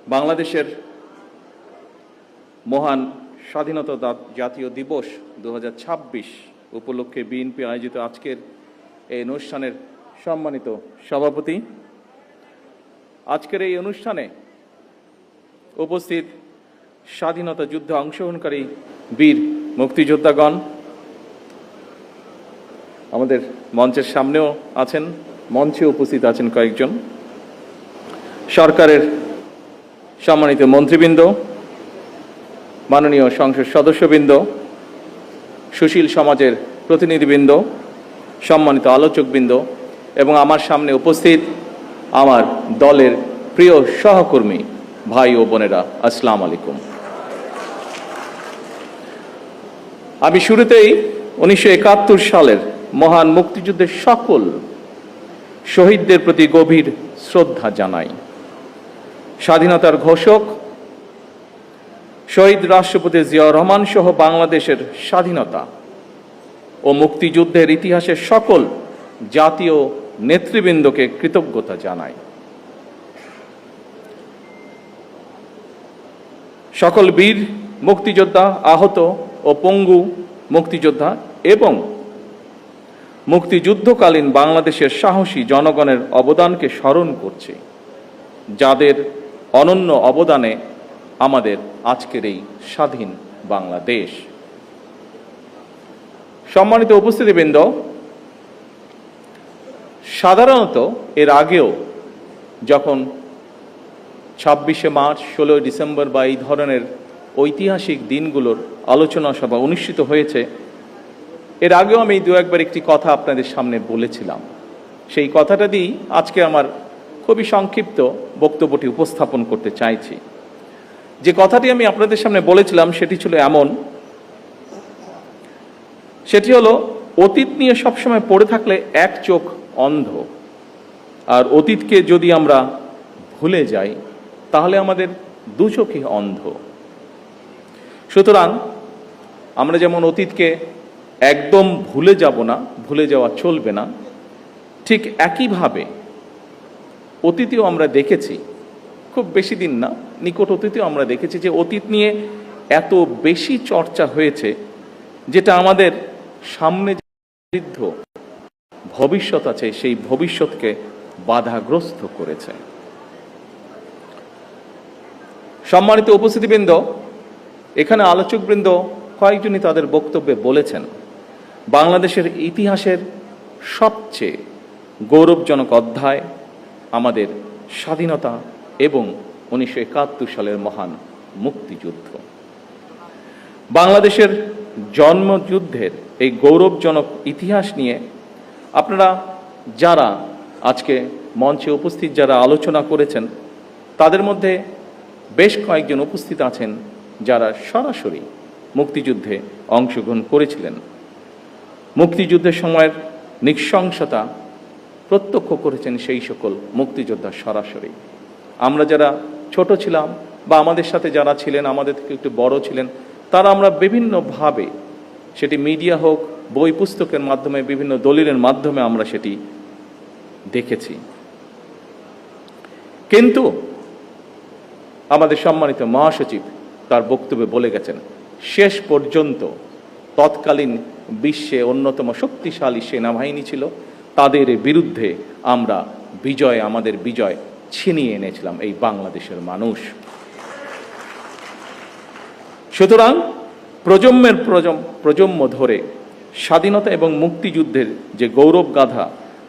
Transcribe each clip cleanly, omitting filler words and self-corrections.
বাংলাদেশের মহান স্বাধীনতা জাতীয় দিবস 2026 উপলক্ষে বিএনপি আয়োজিত আজকের এই অনুষ্ঠানের সম্মানিত সভাপতি, আজকের এই অনুষ্ঠানে উপস্থিত স্বাধীনতা যুদ্ধে অংশগ্রহণকারী বীর মুক্তিযোদ্ধাগণ, আমাদের মঞ্চের সামনেও আছেন, মঞ্চে উপস্থিত আছেন কয়েকজন, সরকারের সম্মানিত মন্ত্রীবৃন্দ, মাননীয় সংসদ সদস্যবৃন্দ, সুশীল সমাজের প্রতিনিধিবৃন্দ, সম্মানিত আলোচকবৃন্দ এবং আমার সামনে উপস্থিত আমার দলের প্রিয় সহকর্মী ভাই ও বোনেরা, আসসালামু আলাইকুম। আমি শুরুতেই 1971 সালের মহান মুক্তিযুদ্ধের সকল শহীদদের প্রতি গভীর শ্রদ্ধা জানাই। স্বাধীনতার ঘোষক শহীদ রাষ্ট্রপতি জিয়াউর রহমান সহ বাংলাদেশের স্বাধীনতা ও মুক্তিযুদ্ধের ইতিহাসের সকল জাতীয় নেতৃবৃন্দকে কৃতজ্ঞতা জানাই। সকল বীর মুক্তিযোদ্ধা, আহত ও পঙ্গু মুক্তিযোদ্ধা এবং মুক্তিযুদ্ধকালীন বাংলাদেশের সাহসী জনগণের অবদানকে স্মরণ করছি, যাদের অনন্য অবদানে আমাদের আজকের এই স্বাধীন বাংলাদেশ। সম্মানিত উপস্থিতিবৃন্দ, সাধারণত এর আগেও যখন 26শে মার্চ, 16ই ডিসেম্বর বা এই ধরনের ঐতিহাসিক দিনগুলোর আলোচনা সভা অনুষ্ঠিত হয়েছে, এর আগেও আমি দু একবার একটি কথা আপনাদের সামনে বলেছিলাম। সেই কথাটা দিয়েই আজকে আমার খুবই সংক্ষিপ্ত বক্তব্যটি উপস্থাপন করতে চাইছি। যে কথাটি আমি আপনাদের সামনে বলেছিলাম সেটি ছিল এমন, সেটি হলো, অতীত নিয়ে সবসময় পড়ে থাকলে এক চোখ অন্ধ, আর অতীতকে যদি আমরা ভুলে যাই তাহলে আমাদের দু চোখই অন্ধ। সুতরাং আমরা যেমন অতীতকে একদম ভুলে যাব না, ভুলে যাওয়া চলবে না, ঠিক একইভাবে অতীতেও আমরা দেখেছি, খুব বেশি দিন না, নিকট অতীতেও আমরা দেখেছি যে অতীত নিয়ে এত বেশি চর্চা হয়েছে যেটা আমাদের সামনে যে সমৃদ্ধ ভবিষ্যৎ আছে সেই ভবিষ্যৎকে বাধাগ্রস্ত করেছে। সম্মানিত উপস্থিতিবৃন্দ, এখানে আলোচকবৃন্দ কয়েকজনই তাদের বক্তব্যে বলেছেন, বাংলাদেশের ইতিহাসের সবচেয়ে গৌরবজনক অধ্যায় আমাদের স্বাধীনতা এবং 1971 সালের মহান মুক্তিযুদ্ধ। বাংলাদেশের জন্মযুদ্ধের এই গৌরবজনক ইতিহাস নিয়ে আপনারা যারা আজকে মঞ্চে উপস্থিত, যারা আলোচনা করেছেন, তাদের মধ্যে বেশ কয়েকজন উপস্থিত আছেন যারা সরাসরি মুক্তিযুদ্ধে অংশগ্রহণ করেছিলেন, মুক্তিযুদ্ধের সময়ের নৃশংসতা প্রত্যক্ষ করেছেন সেই সকল মুক্তিযোদ্ধা সরাসরি। আমরা যারা ছোট ছিলাম বা আমাদের সাথে যারা ছিলেন, আমাদের থেকে একটু বড় ছিলেন, তারা আমরা বিভিন্নভাবে, সেটি মিডিয়া হোক, বই পুস্তকের মাধ্যমে, বিভিন্ন দলিলের মাধ্যমে আমরা সেটি দেখেছি। কিন্তু আমাদের সম্মানিত মহাসচিব তার বক্তব্যে বলে গেছেন, শেষ পর্যন্ত তৎকালীন বিশ্বে অন্যতম শক্তিশালী সেনাবাহিনী ছিল, তাদের বিরুদ্ধে আমরা আমাদের বিজয় ছিনিয়ে এনেছিলাম এই বাংলাদেশের মানুষ। সুতরাং প্রজন্ম ধরে স্বাধীনতা এবং মুক্তিযুদ্ধের যে গৌরব গাথা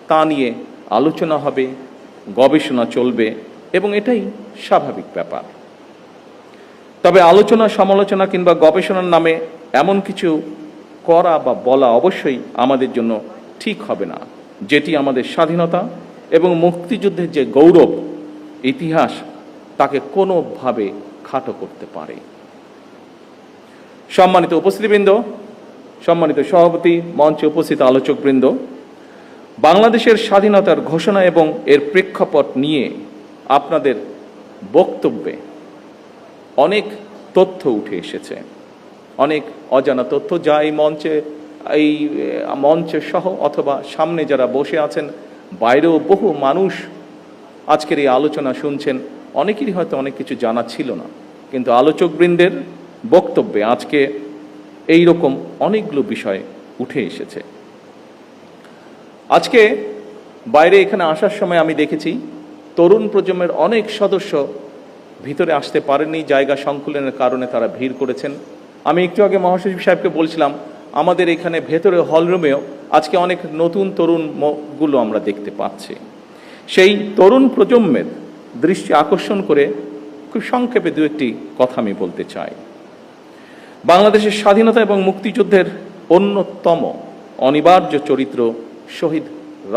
তা নিয়ে আলোচনা হবে, গবেষণা চলবে এবং এটাই স্বাভাবিক ব্যাপার। তবে আলোচনা, সমালোচনা কিংবা গবেষণার নামে এমন কিছু করা বা বলা অবশ্যই আমাদের জন্য ঠিক হবে না, যেটি আমাদের স্বাধীনতা এবং মুক্তিযুদ্ধের যে গৌরব ইতিহাস তাকে কোনোভাবে খাটো করতে পারে। সম্মানিত উপস্থিতিবৃন্দ, সম্মানিত সভাপতি, মঞ্চে উপস্থিত আলোচকবৃন্দ, বাংলাদেশের স্বাধীনতার ঘোষণা এবং এর প্রেক্ষাপট নিয়ে আপনাদের বক্তব্যে অনেক তথ্য উঠে এসেছে, অনেক অজানা তথ্য, যা এই মঞ্চে সহ অথবা সামনে যারা বসে আছেন, বাইরেও বহু মানুষ আজকের এই আলোচনা শুনছেন, অনেকেরই হয়তো অনেক কিছু জানা ছিল না, কিন্তু আলোচকবৃন্দের বক্তব্যে আজকে এই রকম অনেকগুলো বিষয় উঠে এসেছে। আজকে বাইরে এখানে আসার সময় আমি দেখেছি তরুণ প্রজন্মের অনেক সদস্য ভিতরে আসতে পারেনি, জায়গা সংকুলনের কারণে তারা ভিড় করেছেন। আমি একটু আগে মহাসচিব সাহেবকে বলছিলাম, আমাদের এখানে ভেতরে হলরুমেও আজকে অনেক নতুন তরুণগুলো আমরা দেখতে পাচ্ছি। সেই তরুণ প্রজন্মের দৃষ্টি আকর্ষণ করে খুব সংক্ষেপে দু একটি কথা আমি বলতে চাই। বাংলাদেশের স্বাধীনতা এবং মুক্তিযুদ্ধের অন্যতম অনিবার্য চরিত্র শহীদ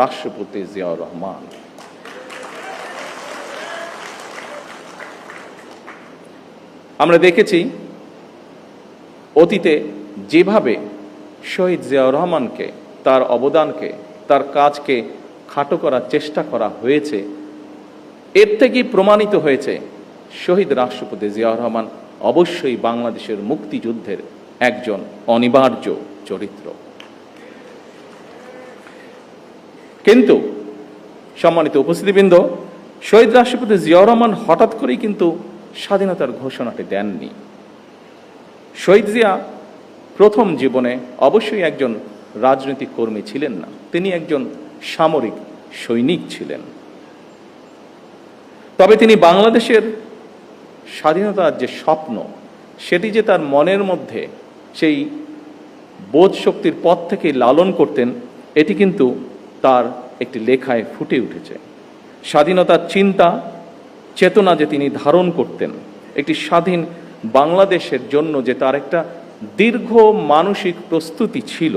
রাষ্ট্রপতি জিয়াউর রহমান। আমরা দেখেছি অতীতে যেভাবে শহীদ জিয়াউর রহমানকে, তার অবদানকে, তার কাজকে খাটো করার চেষ্টা করা হয়েছে, এর থেকেই প্রমাণিত হয়েছে শহীদ রাষ্ট্রপতি জিয়াউর রহমান অবশ্যই বাংলাদেশের মুক্তিযুদ্ধের একজন অনিবার্য চরিত্র। কিন্তু সম্মানিত উপস্থিতিবৃন্দ, শহীদ রাষ্ট্রপতি জিয়াউর রহমান হঠাৎ করেই কিন্তু স্বাধীনতার ঘোষণাটি দেননি। শহীদ জিয়া প্রথম জীবনে অবশ্যই একজন রাজনৈতিক কর্মী ছিলেন না, তিনি একজন সামরিক সৈনিক ছিলেন। তবে তিনি বাংলাদেশের স্বাধীনতার যে স্বপ্ন, সেটি যে তার মনের মধ্যে সেই বোধ শক্তির পথ থেকেই লালন করতেন, এটি কিন্তু তার একটি লেখায় ফুটে উঠেছে। স্বাধীনতার চিন্তা চেতনা যে তিনি ধারণ করতেন, একটি স্বাধীন বাংলাদেশের জন্য যে তার একটা দীর্ঘ মানসিক প্রস্তুতি ছিল,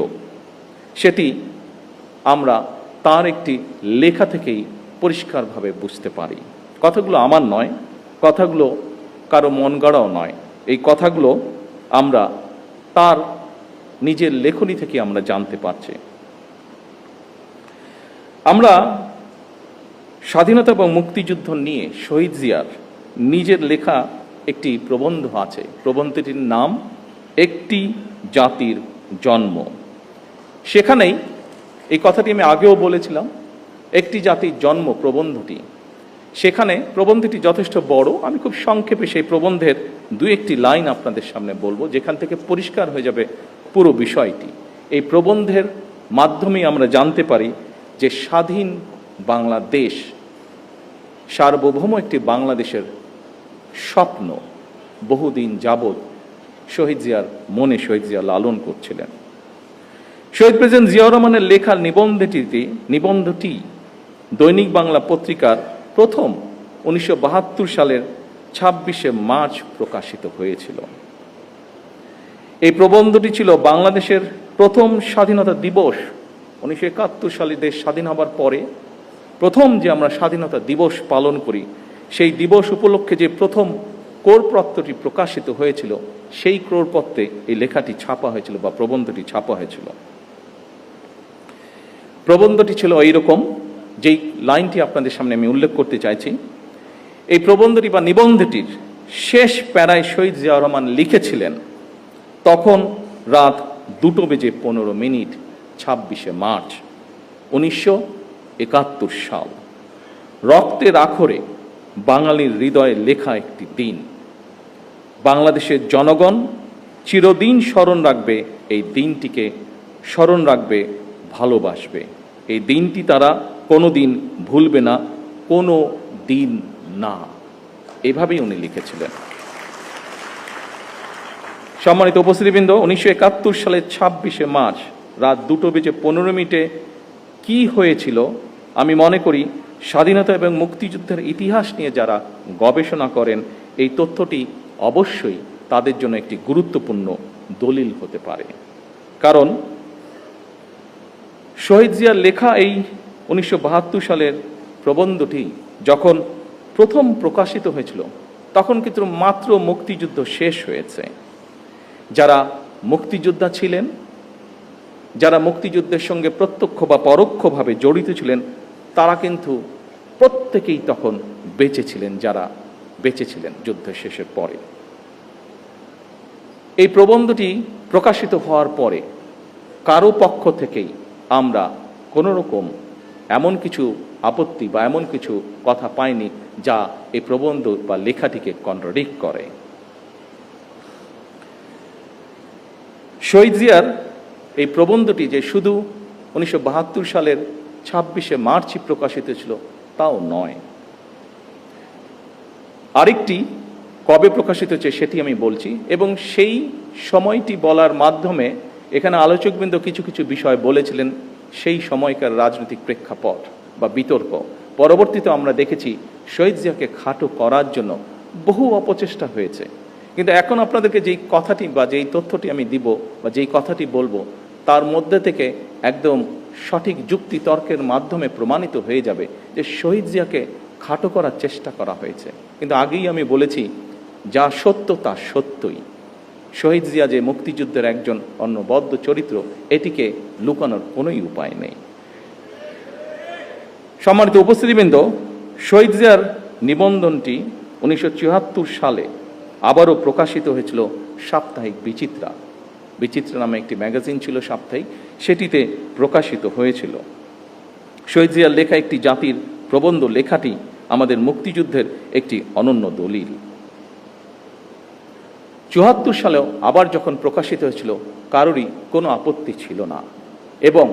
সেটি আমরা তার একটি লেখা থেকেই পরিষ্কারভাবে বুঝতে পারি। কথাগুলো আমার নয়, কথাগুলো কারো মন গড়াও নয়, এই কথাগুলো আমরা তার নিজের লেখনী থেকে আমরা জানতে পারছি। আমরা স্বাধীনতা এবং মুক্তিযুদ্ধ নিয়ে শহীদ জিয়ার নিজের লেখা একটি প্রবন্ধ আছে। প্রবন্ধটির নাম একটি জাতির জন্ম। সেখানেই এই কথাটি আমি আগেও বলেছিলাম, একটি জাতির জন্ম প্রবন্ধটি, সেখানে প্রবন্ধটি যথেষ্ট বড়। আমি খুব সংক্ষেপে সেই প্রবন্ধের দু একটি লাইন আপনাদের সামনে বলবো, যেখান থেকে পরিষ্কার হয়ে যাবে পুরো বিষয়টি। এই প্রবন্ধের মাধ্যমে আমরা জানতে পারি যে স্বাধীন বাংলাদেশ, সার্বভৌম একটি বাংলাদেশের স্বপ্ন বহুদিন যাবৎ শহীদ জিয়ার মনে শহীদ জিয়া লালন করছিলেন। শহীদ প্রেসিডেন্ট জিয়াউর রহমানের লেখার নিবন্ধটি দৈনিক বাংলা পত্রিকার প্রথম 1972 সালের 26শে মার্চ প্রকাশিত হয়েছিল। এই প্রবন্ধটি ছিল বাংলাদেশের প্রথম স্বাধীনতা দিবস। 1971 সালে দেশ স্বাধীন হবার পরে প্রথম যে আমরা স্বাধীনতা দিবস পালন করি, সেই দিবস উপলক্ষে যে প্রথম ক্রোড়পত্রটি প্রকাশিত হয়েছিল, সেই ক্রোড়পত্রে এই লেখাটি ছাপা হয়েছিল বা প্রবন্ধটি ছাপা হয়েছিল। প্রবন্ধটি ছিল এইরকম, যেই লাইনটি আপনাদের সামনে আমি উল্লেখ করতে চাইছি। এই প্রবন্ধটি বা নিবন্ধটির শেষ প্যারায় শহীদ জিয়াউর রহমান লিখেছিলেন, তখন রাত 2:15 26শে মার্চ 1971 সাল। রক্তের আখরে বাঙালির হৃদয়ে লেখা একটি দিন। বাংলাদেশের জনগণ চিরদিন স্মরণ রাখবে এই দিনটিকে, স্মরণ রাখবে, ভালোবাসবে। এই দিনটি তারা কোনোদিন ভুলবে না, কোনো দিন না। এভাবেই উনি লিখেছিলেন। সম্মানিত উপস্থিতিবৃন্দ, 1971 সালের 26শে মার্চ রাত 2:15 কি হয়েছিল, আমি মনে করি স্বাধীনতা এবং মুক্তিযুদ্ধের ইতিহাস নিয়ে যারা গবেষণা করেন, এই তথ্যটি অবশ্যই তাদের জন্য একটি গুরুত্বপূর্ণ দলিল হতে পারে। কারণ শহীদ জিয়ার লেখা এই 1972 সালের প্রবন্ধটি যখন প্রথম প্রকাশিত হয়েছিল, তখন কিন্তু মাত্র মুক্তিযুদ্ধ শেষ হয়েছে। যারা মুক্তিযোদ্ধা ছিলেন, যারা মুক্তিযুদ্ধের সঙ্গে প্রত্যক্ষ বা পরোক্ষভাবে জড়িত ছিলেন, তারা কিন্তু প্রত্যেকেই তখন বেঁচে ছিলেন, যারা বেঁচে ছিলেন যুদ্ধের শেষের পরে। এই প্রবন্ধটি প্রকাশিত হওয়ার পরে কারো পক্ষ থেকেই আমরা কোনো রকম এমন কিছু আপত্তি বা এমন কিছু কথা পাইনি যা এই প্রবন্ধ বা লেখাটিকে কন্ট্রাডিক্ট করে। শহীদ জিয়ার এই প্রবন্ধটি যে শুধু 1972 সালের 26শে মার্চই প্রকাশিত ছিল তাও নয়, আরেকটি কবে প্রকাশিত হচ্ছে সেটি আমি বলছি, এবং সেই সময়টি বলার মাধ্যমে এখানে আলোচকবৃন্দ কিছু কিছু বিষয় বলেছিলেন সেই সময়কার রাজনৈতিক প্রেক্ষাপট বা বিতর্ক। পরবর্তীতে আমরা দেখেছি শহীদ জিয়াকে খাটো করার জন্য বহু অপচেষ্টা হয়েছে, কিন্তু এখন আপনাদেরকে যেই কথাটি বা যেই তথ্যটি আমি দিব বা যেই কথাটি বলবো তার মধ্যে থেকে একদম সঠিক যুক্তি তর্কের মাধ্যমে প্রমাণিত হয়ে যাবে যে শহীদ জিয়াকে খাটো করার চেষ্টা করা হয়েছে। কিন্তু আগেই আমি বলেছি যা সত্য তা সত্যই। শহীদ জিয়া যে মুক্তিযুদ্ধের একজন অনবদ্য চরিত্র, এটিকে লুকানোর কোনোই উপায় নেই। সম্মানিত উপস্থিতিবৃন্দ, শহীদ জিয়ার নিবন্ধনটি 1974 সালে আবারও প্রকাশিত হয়েছিল সাপ্তাহিক বিচিত্রা। বিচিত্রা নামে একটি ম্যাগাজিন ছিল সাপ্তাহিক, সেটিতে প্রকাশিত হয়েছিল। শহীদ জিয়ার লেখা একটি জাতির প্রবন্ধ লেখাটি আমাদের মুক্তিযুদ্ধের একটি অনন্য দলিল। 74 সালেও আবার যখন প্রকাশিত হয়েছিল কারোরই কোনো আপত্তি ছিল না, এবং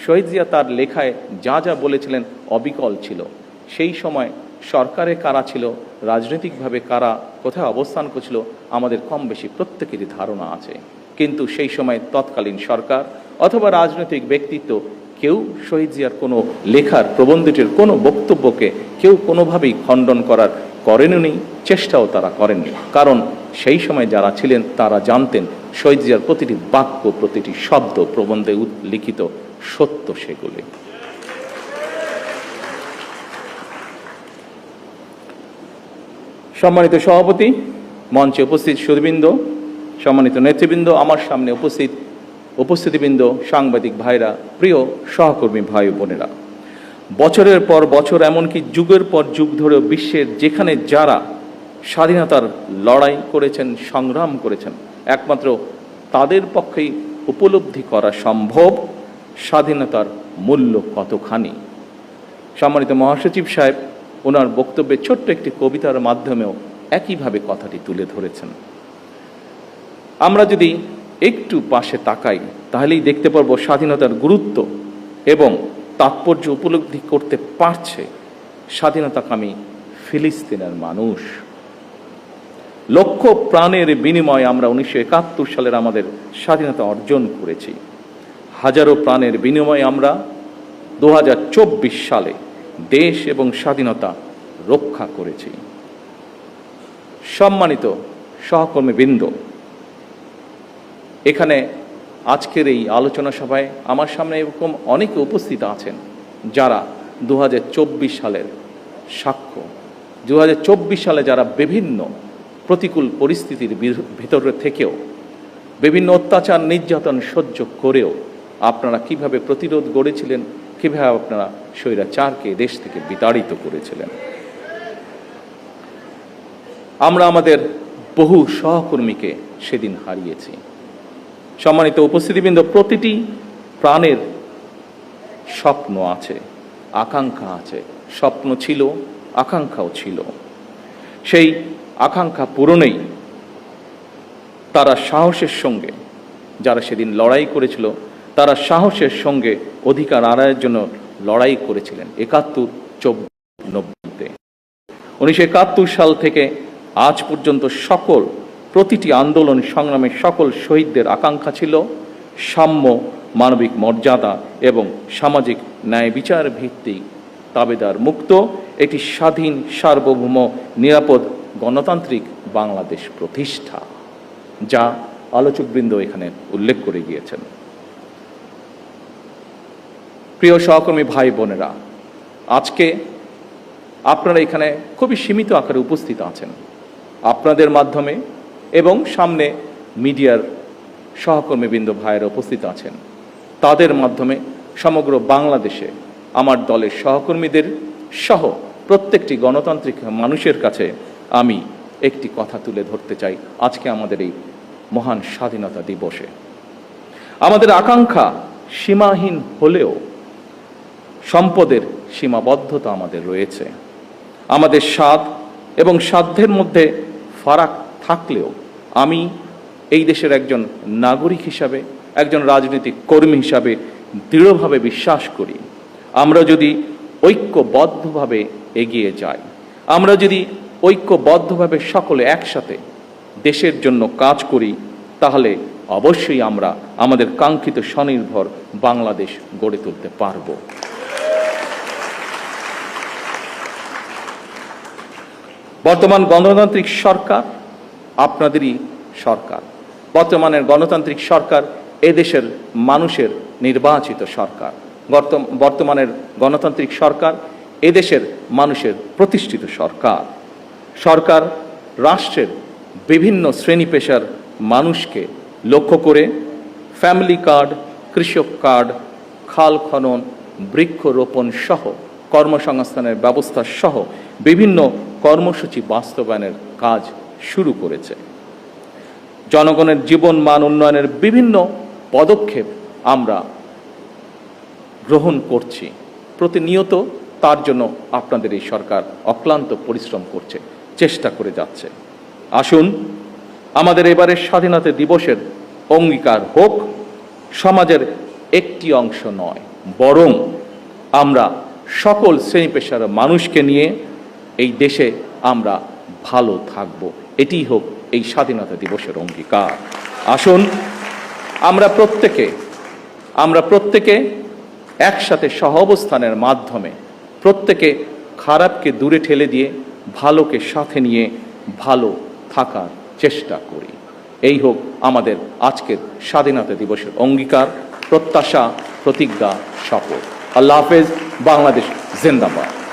শহীদ জিয়া তার লেখায় যা যা বলেছিলেন অবিকল ছিল। সেই সময় সরকারে কারা ছিল, রাজনৈতিকভাবে কারা কোথায় অবস্থান করছিল, আমাদের কম বেশি প্রত্যেকেরই ধারণা আছে। কিন্তু সেই সময় তৎকালীন সরকার অথবা রাজনৈতিক ব্যক্তিত্ব কেউ শহীদ জিয়ার কোনো লেখার প্রবন্ধটির কোনো বক্তব্যকে কেউ কোনোভাবেই খণ্ডন করেননি, চেষ্টাও তারা করেননি। কারণ সেই সময় যারা ছিলেন তারা জানতেন শহীদ জিয়ার প্রতিটি বাক্য, প্রতিটি শব্দ প্রবন্ধে লিখিত সত্য সেগুলি। সম্মানিত সভাপতি, মঞ্চে উপস্থিত সুধীবৃন্দ, সম্মানিত নেতৃবৃন্দ, আমার সামনে উপস্থিতিবৃন্দ, সাংবাদিক ভাইরা, প্রিয় সহকর্মী ভাই বোনেরা, বছরের পর বছর এমনকি যুগের পর যুগ ধরেও বিশ্বের যেখানে যারা স্বাধীনতার লড়াই করেছেন, সংগ্রাম করেছেন, একমাত্র তাদের পক্ষেই উপলব্ধি করা সম্ভব স্বাধীনতার মূল্য কতখানি। সম্মানিত মহাসচিব সাহেব ওনার বক্তব্যে ছোট্ট একটি কবিতার মাধ্যমেও একইভাবে কথাটি তুলে ধরেছেন। আমরা যদি একটু পাশে তাকাই তাহলেই দেখতে পারবো স্বাধীনতার গুরুত্ব এবং তাৎপর্য উপলব্ধি করতে পারছে স্বাধীনতাকামী ফিলিস্তিনের মানুষ। লক্ষ প্রাণের বিনিময়ে আমরা 1971 সালের আমাদের স্বাধীনতা অর্জন করেছি। হাজারো প্রাণের বিনিময়ে আমরা 2024 সালে দেশ এবং স্বাধীনতা রক্ষা করেছি। সম্মানিত সহকর্মীবৃন্দ, এখানে আজকের এই আলোচনা সভায় আমার সামনে এরকম অনেকে উপস্থিত আছেন যারা 2024 সালের সাক্ষ্য। 2024 সালে যারা বিভিন্ন প্রতিকূল পরিস্থিতির ভিতরে থেকেও, বিভিন্ন অত্যাচার নির্যাতন সহ্য করেও আপনারা কিভাবে প্রতিরোধ গড়েছিলেন, কিভাবে আপনারা স্বৈরাচারকে দেশ থেকে বিতাড়িত করেছিলেন। আমরা আমাদের বহু সহকর্মীকে সেদিন হারিয়েছি। সম্মানিত উপস্থিতিবৃন্দ, প্রতিটি প্রাণের স্বপ্ন আছে, আকাঙ্ক্ষা আছে। স্বপ্ন ছিল, আকাঙ্ক্ষাও ছিল। সেই আকাঙ্ক্ষা পূরণেই তারা সাহসের সঙ্গে, যারা সেদিন লড়াই করেছিল, তারা সাহসের সঙ্গে অধিকার আদায়ের জন্য লড়াই করেছিলেন 71-90-তে। 1971 সাল থেকে আজ পর্যন্ত প্রতিটি আন্দোলন সংগ্রামে সকল শহীদদের আকাঙ্ক্ষা ছিল সাম্য, মানবিক মর্যাদা এবং সামাজিক ন্যায় বিচার ভিত্তিক দাবিদার মুক্ত একটি স্বাধীন, সার্বভৌম, নিরাপদ, গণতান্ত্রিক বাংলাদেশ প্রতিষ্ঠা, যা আলোচকবৃন্দ এখানে উল্লেখ করে গিয়েছেন। প্রিয় সহকর্মী ভাই বোনেরা, আজকে আপনারা এখানে খুবই সীমিত আকারে উপস্থিত আছেন। আপনাদের মাধ্যমে এবং সামনে মিডিয়ার সহকর্মীবৃন্দ ভাইয়েরা উপস্থিত আছেন, তাদের মাধ্যমে সমগ্র বাংলাদেশে আমার দলের সহকর্মীদের সহ প্রত্যেকটি গণতান্ত্রিক মানুষের কাছে আমি একটি কথা তুলে ধরতে চাই। আজকে আমাদের এই মহান স্বাধীনতা দিবসে আমাদের আকাঙ্ক্ষা সীমাহীন হলেও সম্পদের সীমাবদ্ধতা আমাদের রয়েছে। আমাদের স্বাদ এবং সাধ্যের মধ্যে ফারাক থাকলেও আমি এই দেশের একজন নাগরিক হিসাবে, একজন রাজনৈতিক কর্মী হিসাবে দৃঢ়ভাবে বিশ্বাস করি, আমরা যদি ঐক্যবদ্ধভাবে এগিয়ে যাই, আমরা যদি ঐক্যবদ্ধভাবে সকলে একসাথে দেশের জন্য কাজ করি, তাহলে অবশ্যই আমরা আমাদের কাঙ্ক্ষিত স্বনির্ভর বাংলাদেশ গড়ে তুলতে পারব। বর্তমান গণতান্ত্রিক সরকার আপনাদেরই সরকার। বর্তমানের গণতান্ত্রিক সরকার এদেশের মানুষের নির্বাচিত সরকার। বর্তমানের গণতান্ত্রিক সরকার এদেশের মানুষের প্রতিষ্ঠিত সরকার। সরকার রাষ্ট্রের বিভিন্ন শ্রেণী পেশার মানুষকে লক্ষ্য করে ফ্যামিলি কার্ড, কৃষক কার্ড, খাল খনন, বৃক্ষরোপণ সহ কর্মসংস্থানের ব্যবস্থা সহ বিভিন্ন কর্মসূচি বাস্তবায়নের কাজ শুরু করেছে। জনগণের জীবন মান উন্নয়নের বিভিন্ন পদক্ষেপ আমরা গ্রহণ করছি। প্রতিনিয়ত তার জন্য আপনাদের এই সরকার অক্লান্ত পরিশ্রম করছে, চেষ্টা করে যাচ্ছে। আসুন আমাদের এবারের স্বাধীনতা দিবসের অঙ্গীকার হোক সমাজের একটি অংশ নয়, বরং আমরা সকল শ্রেণী পেশার মানুষকে নিয়ে এই দেশে আমরা ভালো থাকব। এটিই হোক এই স্বাধীনতা দিবসের অঙ্গীকার। আসুন আমরা প্রত্যেকে একসাথে সহাবস্থানের মাধ্যমে প্রত্যেকে খারাপকে দূরে ঠেলে দিয়ে ভালোকে সাথে নিয়ে ভালো থাকার চেষ্টা করি। এই হোক আমাদের আজকের স্বাধীনতা দিবসের অঙ্গীকার, প্রত্যাশা, প্রতিজ্ঞা, শপথ। আল্লাহ হাফেজ। বাংলাদেশ জিন্দাবাদ।